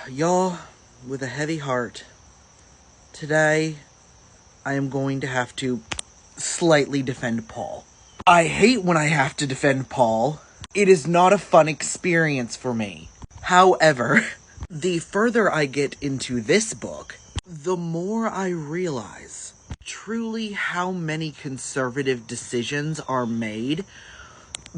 Y'all, with a heavy heart, today I am going to have to slightly defend Paul. I hate when I have to defend Paul. It is not a fun experience for me. However, the further I get into this book, the more I realize truly how many conservative decisions are made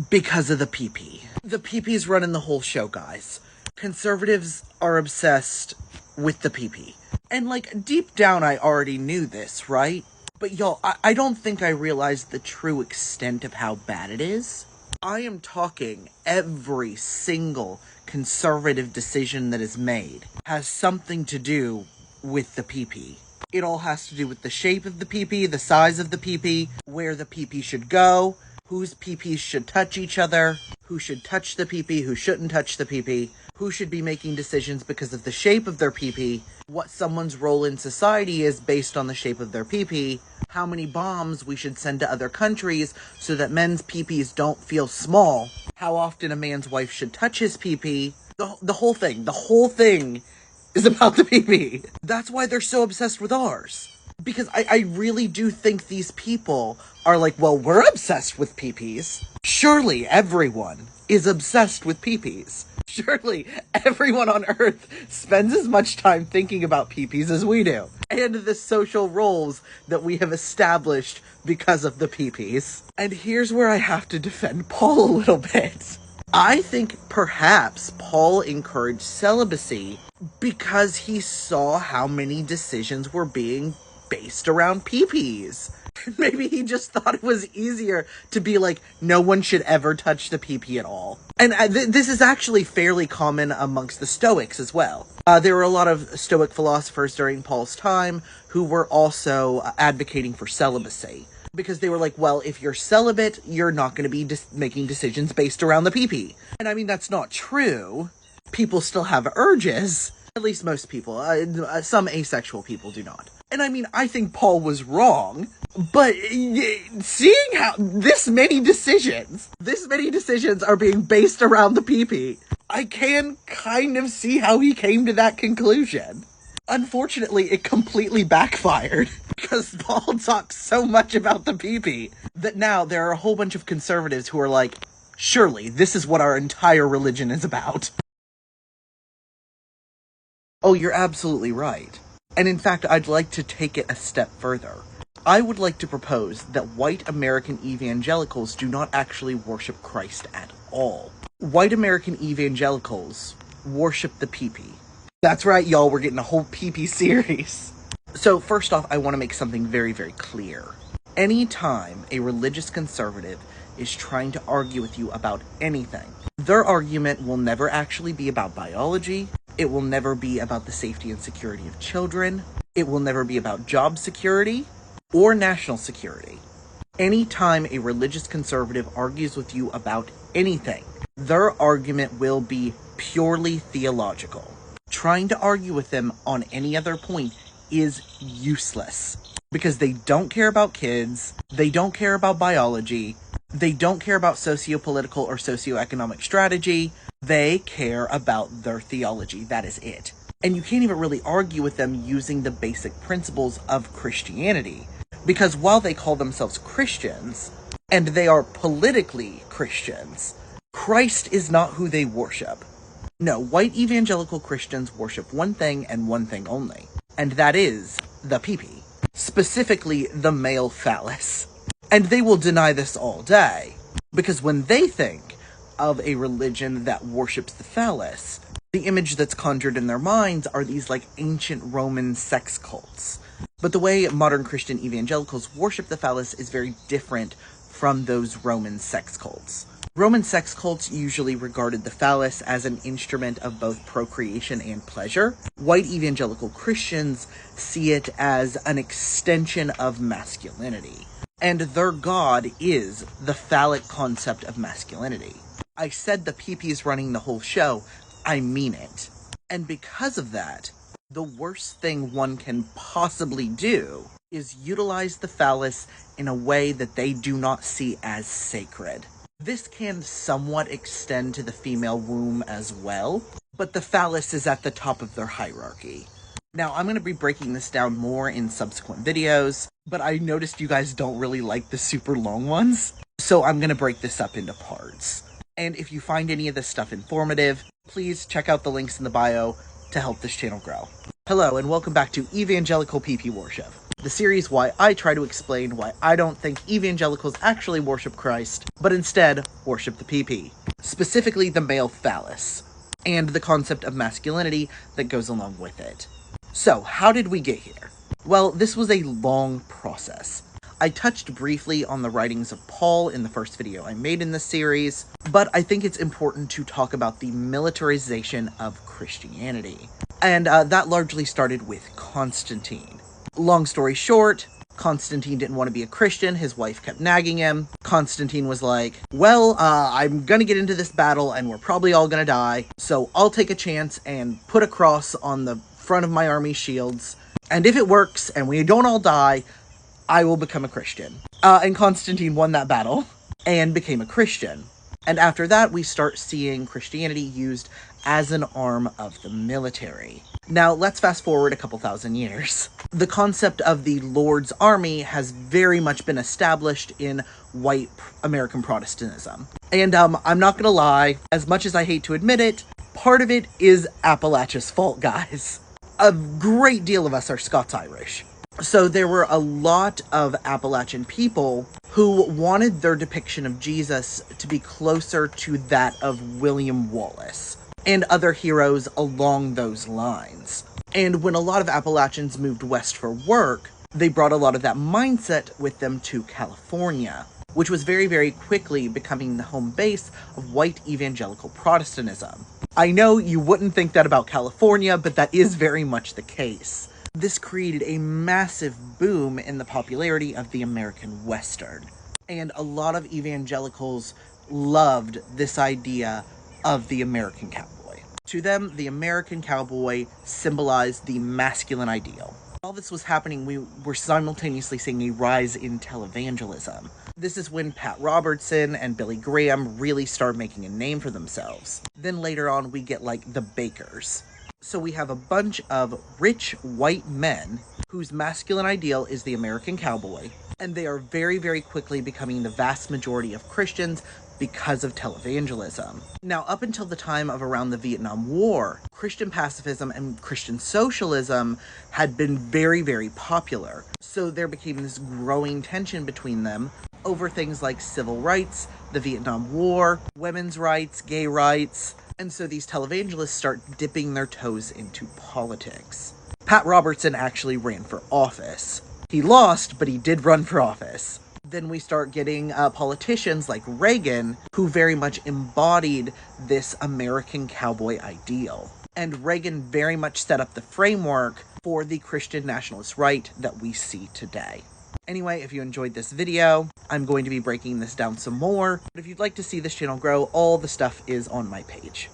because of the PP. The PP's running the whole show, guys. Conservatives are obsessed with the PP. And, deep down I already knew this, right? But y'all, I don't think I realized the true extent of how bad it is. I am talking every single conservative decision that is made has something to do with the PP. It all has to do with the shape of the PP, the size of the PP, where the PP should go, whose PPs should touch each other, who should touch the PP, who shouldn't touch the PP, who should be making decisions because of the shape of their PP, what someone's role in society is based on the shape of their PP, how many bombs we should send to other countries so that men's PPs don't feel small, how often a man's wife should touch his PP, the whole thing is about the PP. That's why they're so obsessed with ours. Because I really do think these people are like, well, we're obsessed with PPs. Surely everyone is obsessed with PPs. Surely everyone on Earth spends as much time thinking about PPs as we do. And the social roles that we have established because of the PPs. And here's where I have to defend Paul a little bit. I think perhaps Paul encouraged celibacy because he saw how many decisions were being based around PPs. Maybe he just thought it was easier to be like, no one should ever touch the PP at all. And this is actually fairly common amongst the Stoics as well. There were a lot of Stoic philosophers during Paul's time who were also advocating for celibacy. Because they were like, well, if you're celibate, you're not going to be making decisions based around the PP. And I mean, that's not true. People still have urges. At least most people. Some asexual people do not. And I mean, I think Paul was wrong, but seeing how this many decisions are being based around the PP, I can kind of see how he came to that conclusion. Unfortunately, it completely backfired, because Paul talks so much about the PP that now there are a whole bunch of conservatives who are like, surely this is what our entire religion is about. Oh, you're absolutely right. And in fact, I'd like to take it a step further. I would like to propose that white American evangelicals do not actually worship Christ at all. White American evangelicals worship the PP. That's right, y'all, we're getting a whole PP series. So first off, I want to make something very, very clear. Anytime a religious conservative is trying to argue with you about anything, their argument will never actually be about biology. It will never be about the safety and security of children. It will never be about job security or national security. Anytime a religious conservative argues with you about anything, their argument will be purely theological. Trying to argue with them on any other point is useless. Because they don't care about kids, they don't care about biology, they don't care about socio-political or socioeconomic strategy, they care about their theology. That is it. And you can't even really argue with them using the basic principles of Christianity. Because while they call themselves Christians, and they are politically Christians, Christ is not who they worship. No, white evangelical Christians worship one thing and one thing only. And that is the PP. Specifically, the male phallus. And they will deny this all day. Because when they think of a religion that worships the phallus, the image that's conjured in their minds are these ancient Roman sex cults. But the way modern Christian evangelicals worship the phallus is very different from those Roman sex cults. Roman sex cults usually regarded the phallus as an instrument of both procreation and pleasure. White evangelical Christians see it as an extension of masculinity. And their god is the phallic concept of masculinity. I said the PP is running the whole show. I mean it. And because of that, the worst thing one can possibly do is utilize the phallus in a way that they do not see as sacred. This can somewhat extend to the female womb as well, but the phallus is at the top of their hierarchy. Now, I'm going to be breaking this down more in subsequent videos, but I noticed you guys don't really like the super long ones, so I'm going to break this up into parts. And if you find any of this stuff informative, please check out the links in the bio to help this channel grow. Hello, and welcome back to Evangelical PP Worship, the series why I try to explain why I don't think evangelicals actually worship Christ, but instead worship the PP, specifically the male phallus, and the concept of masculinity that goes along with it. So, how did we get here? Well, this was a long process. I touched briefly on the writings of Paul in the first video I made in this series, but I think it's important to talk about the militarization of Christianity. And that largely started with Constantine. Long story short, Constantine didn't want to be a Christian, his wife kept nagging him. Constantine was like, well, I'm gonna get into this battle and we're probably all gonna die, so I'll take a chance and put a cross on the front of my army's shields, and if it works and we don't all die, I will become a Christian. And Constantine won that battle and became a Christian. And after that, we start seeing Christianity used as an arm of the military. Now, let's fast forward a couple thousand years. The concept of the Lord's Army has very much been established in white American Protestantism. And I'm not gonna lie, as much as I hate to admit it, part of it is Appalachia's fault, guys. A great deal of us are Scots-Irish. So there were a lot of Appalachian people who wanted their depiction of Jesus to be closer to that of William Wallace and other heroes along those lines. And when a lot of Appalachians moved west for work, they brought a lot of that mindset with them to California, which was very, very quickly becoming the home base of white evangelical Protestantism. I know you wouldn't think that about California, but that is very much the case. This created a massive boom in the popularity of the American Western. And a lot of evangelicals loved this idea of the American cowboy. To them, the American cowboy symbolized the masculine ideal. While this was happening, we were simultaneously seeing a rise in televangelism. This is when Pat Robertson and Billy Graham really start making a name for themselves. Then later on, we get like the Bakers. So we have a bunch of rich white men whose masculine ideal is the American cowboy, and they are very, very quickly becoming the vast majority of Christians because of televangelism. Now, up until the time of around the Vietnam War, Christian pacifism and Christian socialism had been very, very popular. So there became this growing tension between them over things like civil rights, the Vietnam War, women's rights, gay rights, and so these televangelists start dipping their toes into politics. Pat Robertson actually ran for office. He lost, but he did run for office. Then we start getting politicians like Reagan, who very much embodied this American cowboy ideal. And Reagan very much set up the framework for the Christian nationalist right that we see today. Anyway, if you enjoyed this video, I'm going to be breaking this down some more. But if you'd like to see this channel grow, all the stuff is on my page.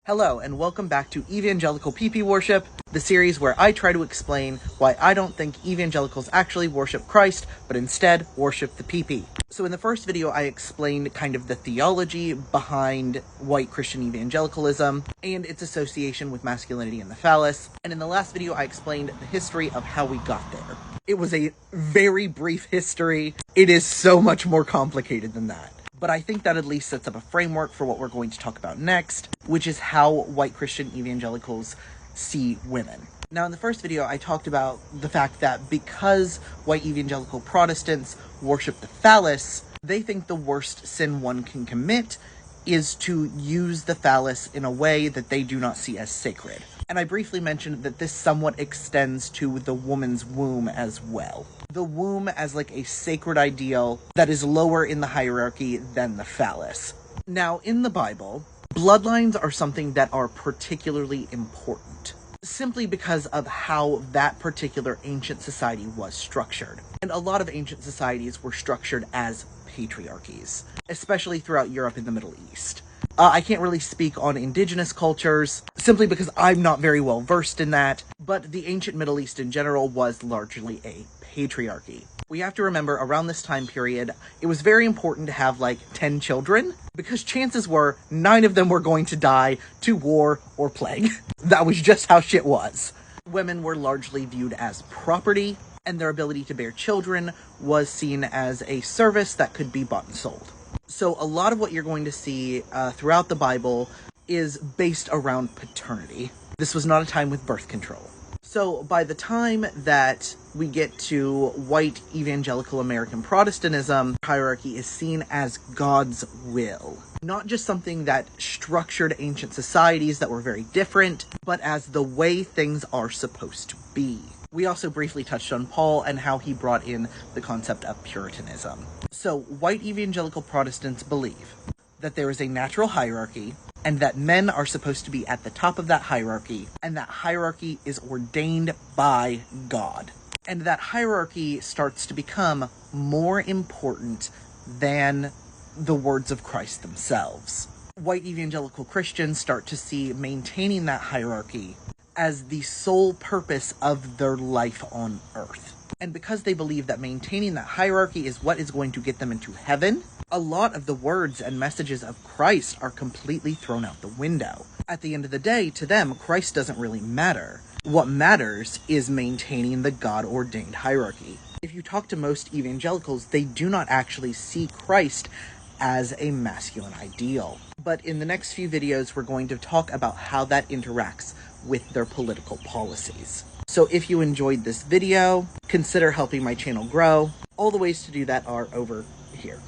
Hello, and welcome back to Evangelical PP Worship, the series where I try to explain why I don't think evangelicals actually worship Christ, but instead worship the PP. So in the first video, I explained kind of the theology behind white Christian evangelicalism and its association with masculinity and the phallus. And in the last video, I explained the history of how we got there. It was a very brief history. It is so much more complicated than that. But I think that at least sets up a framework for what we're going to talk about next, which is how white Christian evangelicals see women. Now, in the first video, I talked about the fact that because white evangelical Protestants worship the phallus, they think the worst sin one can commit is to use the phallus in a way that they do not see as sacred. And I briefly mentioned that this somewhat extends to the woman's womb as well. The womb as like a sacred ideal that is lower in the hierarchy than the phallus. Now, in the Bible, bloodlines are something that are particularly important, simply because of how that particular ancient society was structured. And a lot of ancient societies were structured as patriarchies, especially throughout Europe and the Middle East. I can't really speak on indigenous cultures, simply because I'm not very well versed in that, but the ancient Middle East in general was largely a patriarchy. We have to remember, around this time period, it was very important to have like 10 children, because chances were 9 of them were going to die to war or plague. That was just how shit was. Women were largely viewed as property, and their ability to bear children was seen as a service that could be bought and sold. So a lot of what you're going to see throughout the Bible is based around paternity. This was not a time with birth control. So by the time that we get to white evangelical American Protestantism, hierarchy is seen as God's will. Not just something that structured ancient societies that were very different, but as the way things are supposed to be. We also briefly touched on Paul and how he brought in the concept of Puritanism. So white evangelical Protestants believe that there is a natural hierarchy, and that men are supposed to be at the top of that hierarchy, and that hierarchy is ordained by God. And that hierarchy starts to become more important than the words of Christ themselves. White evangelical Christians start to see maintaining that hierarchy as the sole purpose of their life on earth. And because they believe that maintaining that hierarchy is what is going to get them into heaven, a lot of the words and messages of Christ are completely thrown out the window. At the end of the day, to them, Christ doesn't really matter. What matters is maintaining the God-ordained hierarchy. If you talk to most evangelicals, they do not actually see Christ as a masculine ideal. But in the next few videos, we're going to talk about how that interacts with their political policies. So if you enjoyed this video, consider helping my channel grow. All the ways to do that are over here.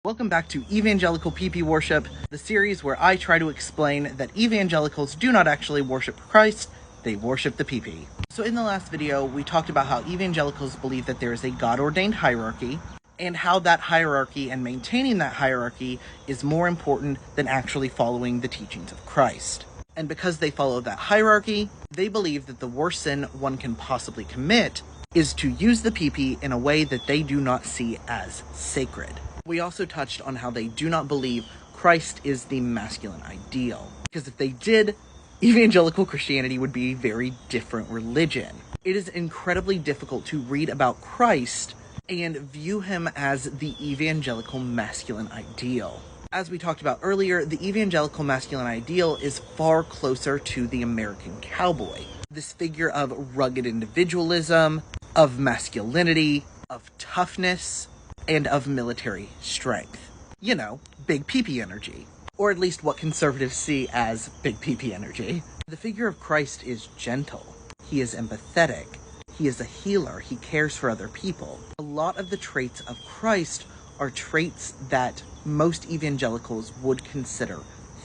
Welcome back to Evangelical PP Worship, the series where I try to explain that evangelicals do not actually worship Christ, they worship the PP. So in the last video, we talked about how evangelicals believe that there is a God-ordained hierarchy, and how that hierarchy and maintaining that hierarchy is more important than actually following the teachings of Christ. And because they follow that hierarchy, they believe that the worst sin one can possibly commit is to use the PP in a way that they do not see as sacred. We also touched on how they do not believe Christ is the masculine ideal. Because if they did, evangelical Christianity would be a very different religion. It is incredibly difficult to read about Christ and view him as the evangelical masculine ideal. As we talked about earlier, the evangelical masculine ideal is far closer to the American cowboy. This figure of rugged individualism, of masculinity, of toughness, and of military strength. You know, big PP energy. Or at least what conservatives see as big PP energy. The figure of Christ is gentle. He is empathetic. He is a healer. He cares for other people. A lot of the traits of Christ are traits that most evangelicals would consider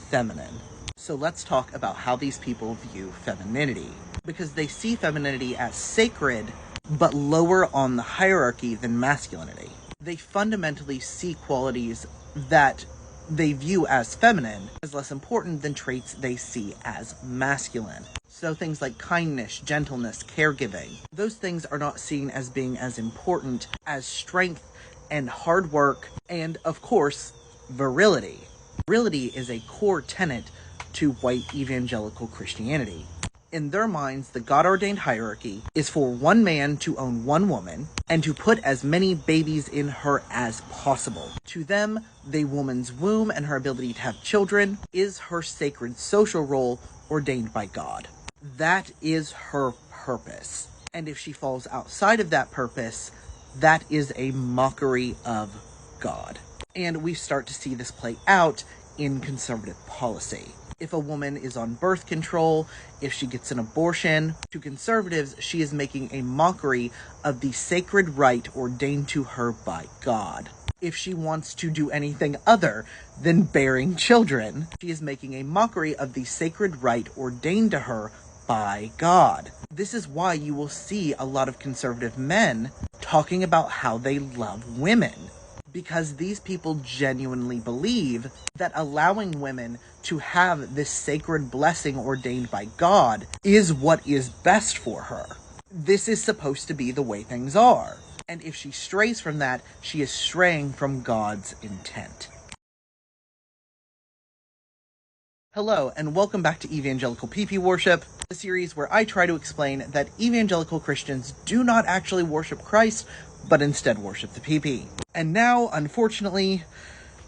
feminine. So let's talk about how these people view femininity. Because they see femininity as sacred, but lower on the hierarchy than masculinity. They fundamentally see qualities that they view as feminine as less important than traits they see as masculine. So things like kindness, gentleness, caregiving, those things are not seen as being as important as strength and hard work, and of course, virility. Virility is a core tenet to white evangelical Christianity. In their minds, the God-ordained hierarchy is for one man to own one woman and to put as many babies in her as possible. To them, the woman's womb and her ability to have children is her sacred social role ordained by God. That is her purpose. And if she falls outside of that purpose, that is a mockery of God. And we start to see this play out in conservative policy. If a woman is on birth control, if she gets an abortion, to conservatives, she is making a mockery of the sacred right ordained to her by God. If she wants to do anything other than bearing children, she is making a mockery of the sacred right ordained to her by God. This is why you will see a lot of conservative men talking about how they love women. Because these people genuinely believe that allowing women to have this sacred blessing ordained by God is what is best for her. This is supposed to be the way things are. And if she strays from that, she is straying from God's intent. Hello, and welcome back to Evangelical PP Worship, the series where I try to explain that evangelical Christians do not actually worship Christ, but instead worship the PP. And now, unfortunately,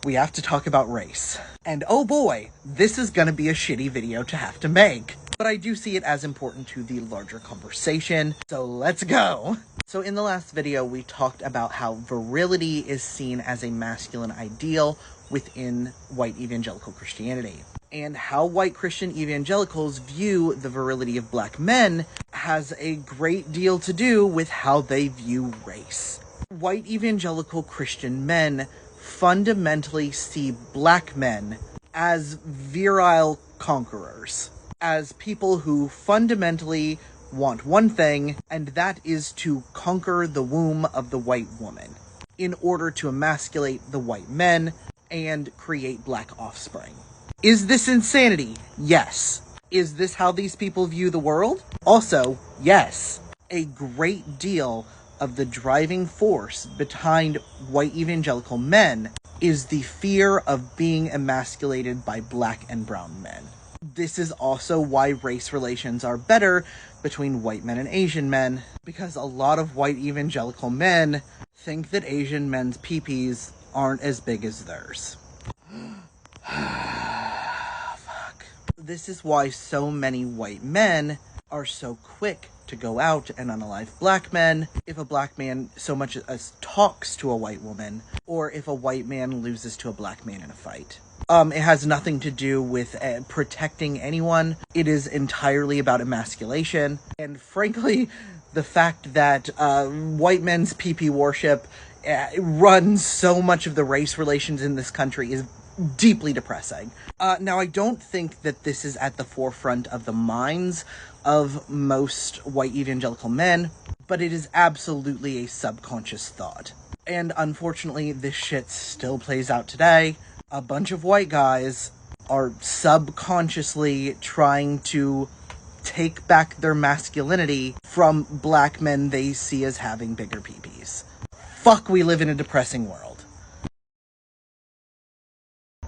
we have to talk about race. And oh boy, this is gonna be a shitty video to have to make. But I do see it as important to the larger conversation, so let's go! So in the last video, we talked about how virility is seen as a masculine ideal within white evangelical Christianity. And how white Christian evangelicals view the virility of black men has a great deal to do with how they view race. White evangelical Christian men fundamentally see black men as virile conquerors, as people who fundamentally want one thing, and that is to conquer the womb of the white woman in order to emasculate the white men and create black offspring. Is this insanity? Yes. Is this how these people view the world? Also, yes. A great deal of the driving force behind white evangelical men is the fear of being emasculated by black and brown men. This is also why race relations are better between white men and Asian men, because a lot of white evangelical men think that Asian men's peepees aren't as big as theirs. This is why so many white men are so quick to go out and unalive black men if a black man so much as talks to a white woman, or if a white man loses to a black man in a fight. It has nothing to do with protecting anyone. It is entirely about emasculation. And frankly, the fact that white men's PP worship runs so much of the race relations in this country is deeply depressing. Now, I don't think that this is at the forefront of the minds of most white evangelical men, but it is absolutely a subconscious thought. And unfortunately, this shit still plays out today. A bunch of white guys are subconsciously trying to take back their masculinity from black men they see as having bigger peepees. Fuck, we live in a depressing world.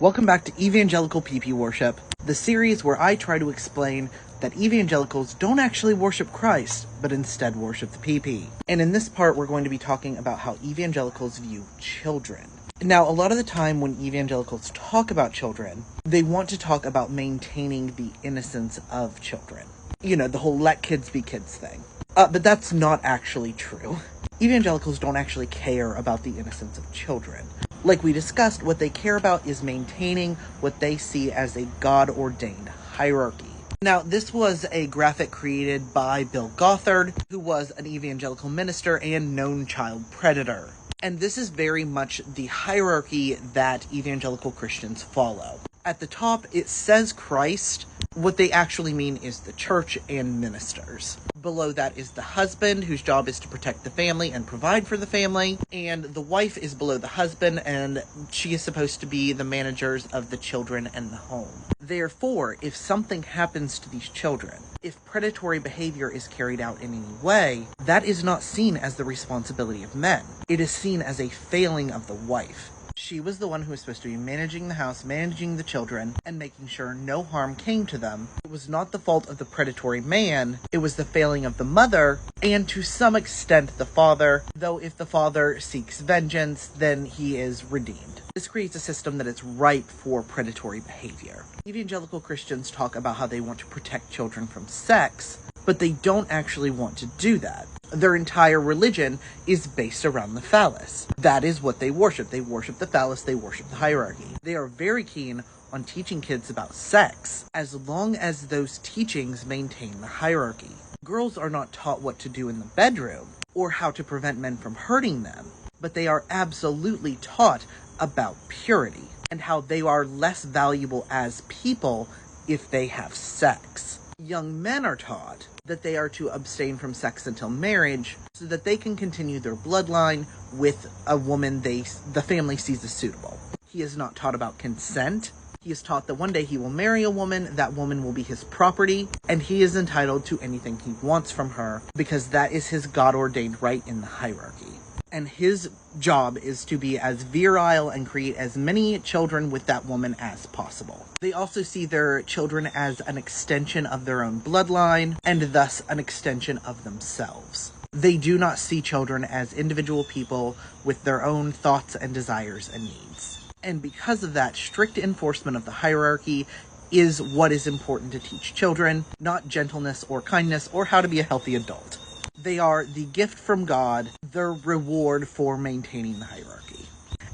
Welcome back to Evangelical PP Worship, the series where I try to explain that evangelicals don't actually worship Christ, but instead worship the PP. And in this part, we're going to be talking about how evangelicals view children. Now, a lot of the time when evangelicals talk about children, they want to talk about maintaining the innocence of children. You know, the whole let kids be kids thing. But that's not actually true. Evangelicals don't actually care about the innocence of children. Like we discussed, what they care about is maintaining what they see as a God-ordained hierarchy. Now, this was a graphic created by Bill Gothard, who was an evangelical minister and known child predator. And this is very much the hierarchy that evangelical Christians follow. At the top, it says Christ. What they actually mean is the church and ministers. Below that is the husband, whose job is to protect the family and provide for the family. And the wife is below the husband, and she is supposed to be the managers of the children and the home. Therefore, if something happens to these children, if predatory behavior is carried out in any way, that is not seen as the responsibility of men. It is seen as a failing of the wife. She was the one who was supposed to be managing the house, managing the children, and making sure no harm came to them. It was not the fault of the predatory man, it was the failing of the mother, and to some extent the father, though if the father seeks vengeance, then he is redeemed. This creates a system that is ripe for predatory behavior. Evangelical Christians talk about how they want to protect children from sex, but they don't actually want to do that. Their entire religion is based around the phallus. That is what they worship. They worship the phallus, they worship the hierarchy. They are very keen on teaching kids about sex, as long as those teachings maintain the hierarchy. Girls are not taught what to do in the bedroom, or how to prevent men from hurting them, but they are absolutely taught about purity, and how they are less valuable as people if they have sex. Young men are taught that they are to abstain from sex until marriage so that they can continue their bloodline with a woman the family sees as suitable. He is not taught about consent. He is taught that one day he will marry a woman, that woman will be his property, and he is entitled to anything he wants from her because that is his God-ordained right in the hierarchy. And his job is to be as virile and create as many children with that woman as possible. They also see their children as an extension of their own bloodline, and thus an extension of themselves. They do not see children as individual people with their own thoughts and desires and needs. And because of that, strict enforcement of the hierarchy is what is important to teach children, not gentleness or kindness or how to be a healthy adult. They are the gift from God, their reward for maintaining the hierarchy.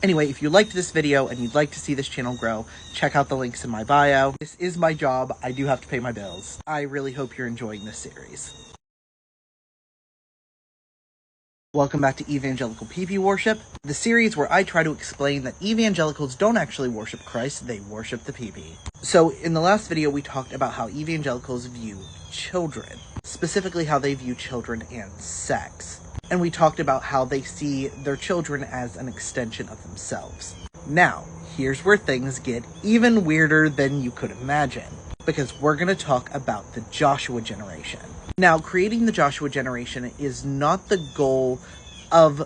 Anyway, if you liked this video and you'd like to see this channel grow, check out the links in my bio. This is my job. I do have to pay my bills. I really hope you're enjoying this series. Welcome back to Evangelical PP Worship, the series where I try to explain that evangelicals don't actually worship Christ, they worship the PP. So in the last video, we talked about how evangelicals view children, specifically how they view children and sex. And we talked about how they see their children as an extension of themselves. Now, here's where things get even weirder than you could imagine, because we're going to talk about the Joshua generation. Now, creating the Joshua generation is not the goal of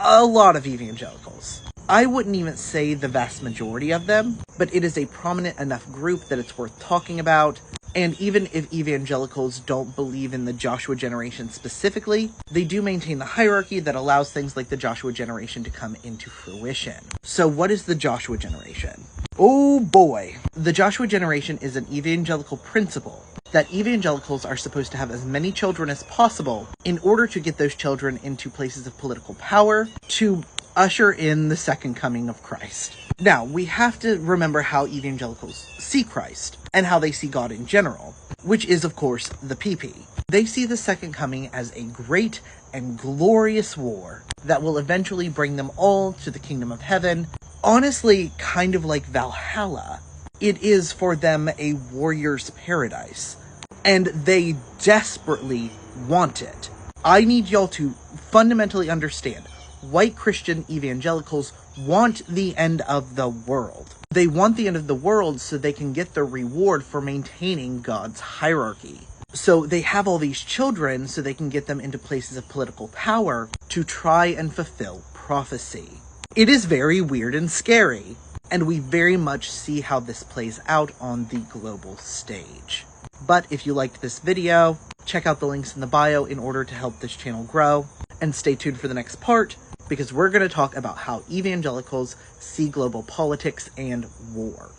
a lot of evangelicals. I wouldn't even say the vast majority of them, but it is a prominent enough group that it's worth talking about. And even if evangelicals don't believe in the Joshua generation specifically, they do maintain the hierarchy that allows things like the Joshua generation to come into fruition. So what is the Joshua generation? Oh boy. The Joshua generation is an evangelical principle that evangelicals are supposed to have as many children as possible in order to get those children into places of political power to usher in the second coming of Christ. Now, we have to remember how evangelicals see Christ and how they see God in general, which is, of course, the PP. They see the second coming as a great and glorious war that will eventually bring them all to the kingdom of heaven. Honestly, kind of like Valhalla. It is for them a warrior's paradise, and they desperately want it. I need y'all to fundamentally understand. White Christian evangelicals want the end of the world. They want the end of the world so they can get their reward for maintaining God's hierarchy. So they have all these children so they can get them into places of political power to try and fulfill prophecy. It is very weird and scary, and we very much see how this plays out on the global stage. But if you liked this video, check out the links in the bio in order to help this channel grow, and stay tuned for the next part, because we're going to talk about how evangelicals see global politics and war.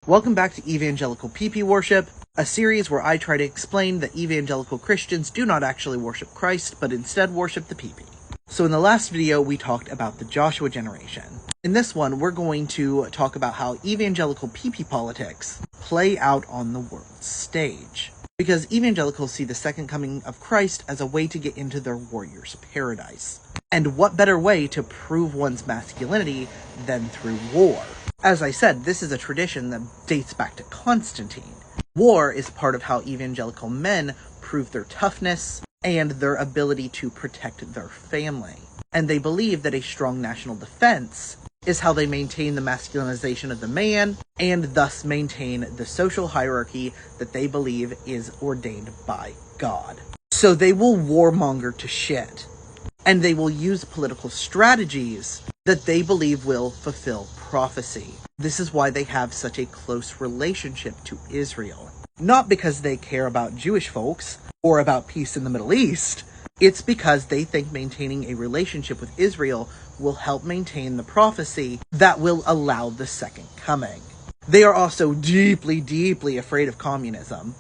Welcome back to Evangelical PP Worship, a series where I try to explain that evangelical Christians do not actually worship Christ, but instead worship the PP. So in the last video, we talked about the Joshua generation. In this one, we're going to talk about how evangelical PP politics play out on the world stage. Because evangelicals see the second coming of Christ as a way to get into their warrior's paradise. And what better way to prove one's masculinity than through war? As I said, this is a tradition that dates back to Constantine. War is part of how evangelical men prove their toughness and their ability to protect their family. And they believe that a strong national defense is how they maintain the masculinization of the man, and thus maintain the social hierarchy that they believe is ordained by God. So they will warmonger to shit, and they will use political strategies that they believe will fulfill prophecy. This is why they have such a close relationship to Israel. Not because they care about Jewish folks, or about peace in the Middle East. It's because they think maintaining a relationship with Israel will help maintain the prophecy that will allow the second coming. They are also deeply, deeply afraid of communism,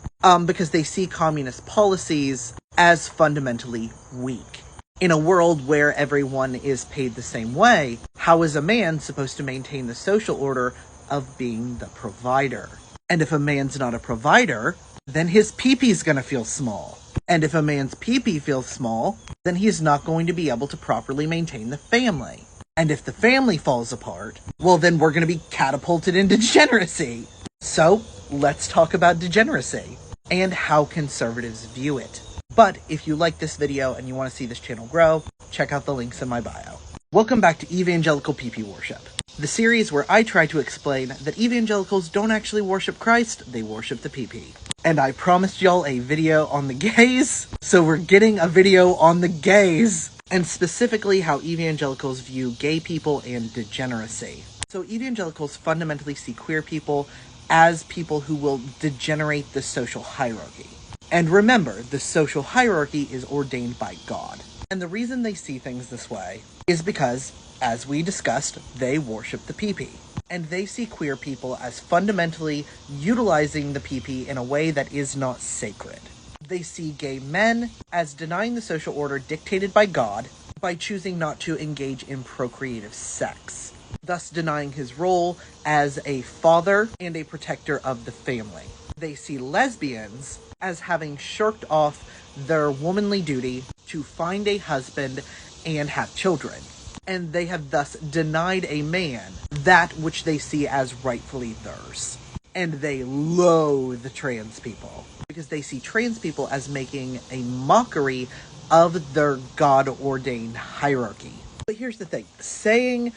because they see communist policies as fundamentally weak. In a world where everyone is paid the same way, how is a man supposed to maintain the social order of being the provider? And if a man's not a provider, then his pee-pee's gonna feel small. And if a man's pee-pee feels small, then he's not going to be able to properly maintain the family. And if the family falls apart, well then we're gonna be catapulted into degeneracy. So, let's talk about degeneracy, and how conservatives view it. But if you like this video and you want to see this channel grow, check out the links in my bio. Welcome back to Evangelical PP Worship, the series where I try to explain that evangelicals don't actually worship Christ, they worship the PP. And I promised y'all a video on the gays, so we're getting a video on the gays, and specifically how evangelicals view gay people and degeneracy. So evangelicals fundamentally see queer people as people who will degenerate the social hierarchy. And remember, the social hierarchy is ordained by God. And the reason they see things this way is because, as we discussed, they worship the PP. And they see queer people as fundamentally utilizing the PP in a way that is not sacred. They see gay men as denying the social order dictated by God by choosing not to engage in procreative sex, thus denying his role as a father and a protector of the family. They see lesbians as having shirked off their womanly duty to find a husband and have children, and they have thus denied a man that which they see as rightfully theirs. And they loathe trans people, because they see trans people as making a mockery of their God-ordained hierarchy. But here's the thing, saying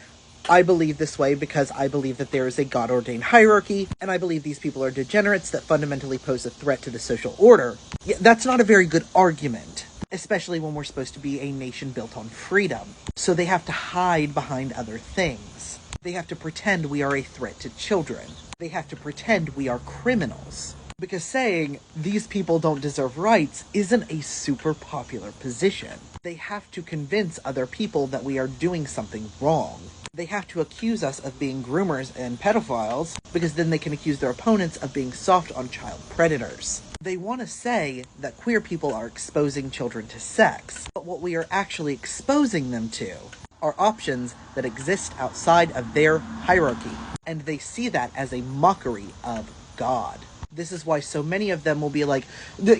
I believe this way because I believe that there is a God-ordained hierarchy, and I believe these people are degenerates that fundamentally pose a threat to the social order, that's not a very good argument, especially when we're supposed to be a nation built on freedom. So they have to hide behind other things. They have to pretend we are a threat to children. They have to pretend we are criminals. Because saying these people don't deserve rights isn't a super popular position. They have to convince other people that we are doing something wrong. They have to accuse us of being groomers and pedophiles, because then they can accuse their opponents of being soft on child predators. They want to say that queer people are exposing children to sex, but what we are actually exposing them to are options that exist outside of their hierarchy, and they see that as a mockery of God. This is why so many of them will be like,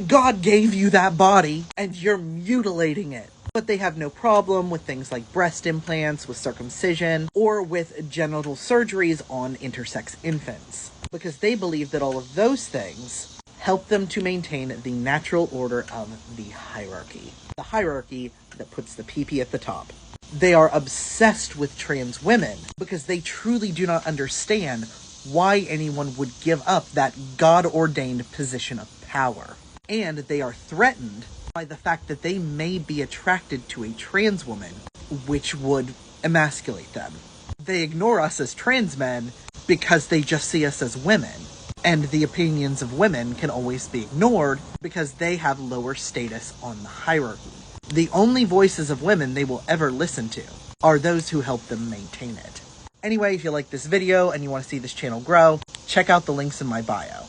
God gave you that body, and you're mutilating it. But they have no problem with things like breast implants, with circumcision, or with genital surgeries on intersex infants, because they believe that all of those things help them to maintain the natural order of the hierarchy. The hierarchy that puts the PP at the top. They are obsessed with trans women because they truly do not understand why anyone would give up that God-ordained position of power. And they are threatened by the fact that they may be attracted to a trans woman, which would emasculate them. They ignore us as trans men because they just see us as women. And the opinions of women can always be ignored because they have lower status on the hierarchy. The only voices of women they will ever listen to are those who help them maintain it. Anyway, if you like this video and you want to see this channel grow, check out the links in my bio.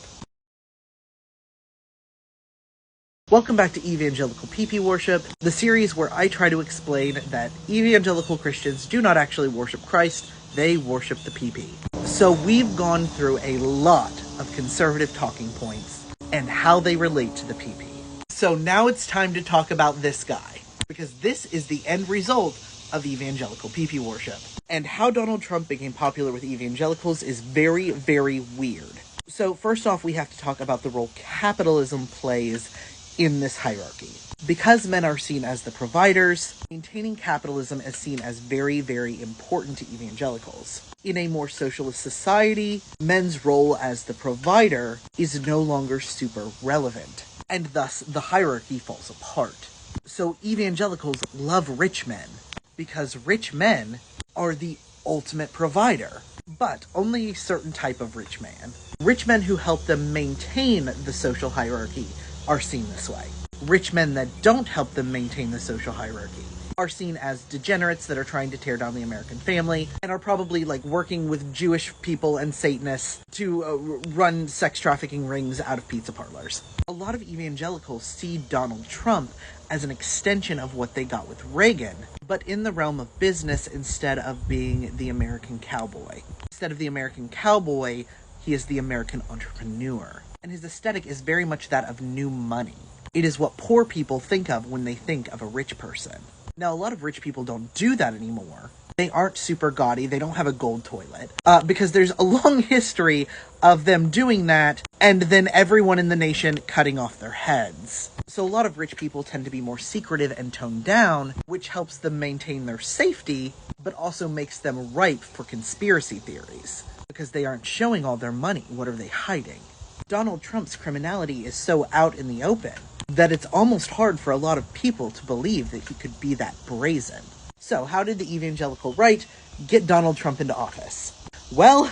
Welcome back to Evangelical PP Worship, the series where I try to explain that evangelical Christians do not actually worship Christ, they worship the PP. So we've gone through a lot of conservative talking points and how they relate to the PP. So now it's time to talk about this guy, because this is the end result of evangelical PP worship. And how Donald Trump became popular with evangelicals is very, very weird. So first off, we have to talk about the role capitalism plays in this hierarchy. Because men are seen as the providers, maintaining capitalism is seen as very, very important to evangelicals. In a more socialist society, men's role as the provider is no longer super relevant, and thus the hierarchy falls apart. So evangelicals love rich men, because rich men are the ultimate provider, but only a certain type of rich man. Rich men who help them maintain the social hierarchy are seen this way. Rich men that don't help them maintain the social hierarchy are seen as degenerates that are trying to tear down the American family and are probably like working with Jewish people and Satanists to run sex trafficking rings out of pizza parlors. A lot of evangelicals see Donald Trump as an extension of what they got with Reagan, but in the realm of business instead of being the American cowboy. Instead of the American cowboy, he is the American entrepreneur. And his aesthetic is very much that of new money. It is what poor people think of when they think of a rich person. Now, a lot of rich people don't do that anymore. They aren't super gaudy, they don't have a gold toilet, because there's a long history of them doing that, and then everyone in the nation cutting off their heads. So a lot of rich people tend to be more secretive and toned down, which helps them maintain their safety, but also makes them ripe for conspiracy theories, because they aren't showing all their money. What are they hiding? Donald Trump's criminality is so out in the open that it's almost hard for a lot of people to believe that he could be that brazen. So how did the evangelical right get Donald Trump into office? Well,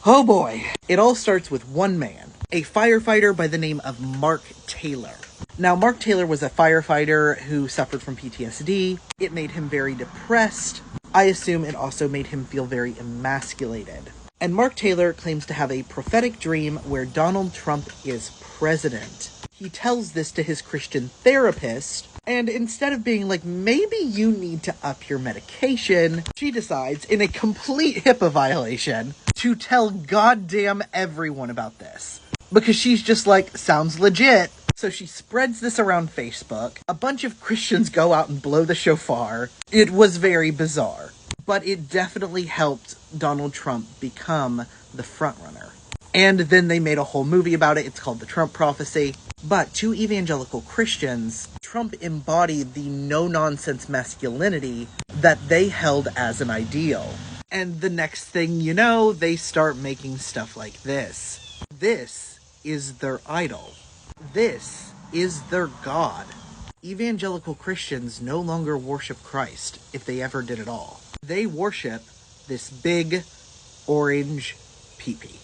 oh boy. It all starts with one man, a firefighter by the name of Mark Taylor. Now, Mark Taylor was a firefighter who suffered from PTSD. It made him very depressed. I assume it also made him feel very emasculated. And Mark Taylor claims to have a prophetic dream where Donald Trump is president. He tells this to his Christian therapist, and instead of being like, maybe you need to up your medication, she decides, in a complete HIPAA violation, to tell goddamn everyone about this. Because she's just like, sounds legit. So she spreads this around Facebook. A bunch of Christians go out and blow the shofar. It was very bizarre. But it definitely helped Donald Trump become the frontrunner. And then they made a whole movie about it. It's called The Trump Prophecy. But to evangelical Christians, Trump embodied the no-nonsense masculinity that they held as an ideal. And the next thing you know, they start making stuff like this. This is their idol. This is their God. Evangelical Christians no longer worship Christ, if they ever did at all. They worship this big orange pee-pee.